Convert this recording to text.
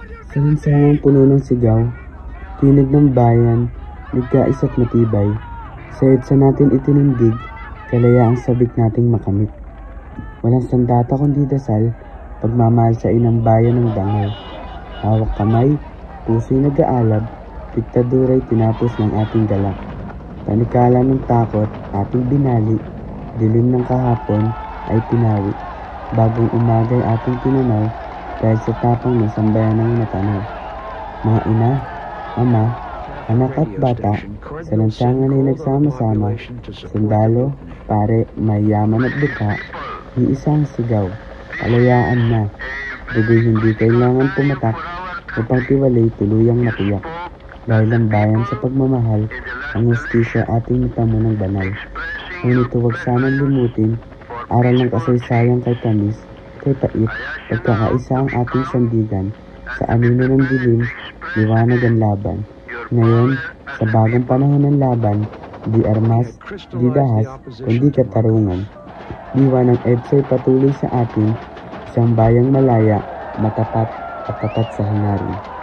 Sa lansangang puno ng sigaw, tinig ng bayan, nagkais at matibay. Sa EDSA natin itinindig, kalayaang sabik nating makamit. Walang sandata kundi dasal, pagmamahal sa inang bayan ng dangal. Hawak kamay, puso'y nag-aalab, diktadura'y tinapos ng ating dala. Panikala ng takot, ating binali, dilim ng kahapon ay pinawi. Bagong umagay ating tinanaw, dahil sa tapang ng sambayanang natanaw. Mga ina, ama, anak at bata, sa lansangan ay nagsama-sama, sundalo, pare, mayaman at buka, iisang sigaw, kalayaan na, dugo'y hindi kailangan pumatak, upang tiwalay tuluyang matiyak. Dahil ang bayan sa pagmamahal, ang hustisya ating natamo ng banal. Ngunit huwag sanang limutin, aral ng kasaysayang kay tamis, kay pait, pagkakaisa ang ating sandigan, sa anino ng dilim, liwanag ang laban. Ngayon, sa bagong panahon ng laban, di armas, di dahas, kundi katarungan. Diwa ng EDSA'y patuloy sa atin, isang bayang malaya, matapat at tapat sa hangarin.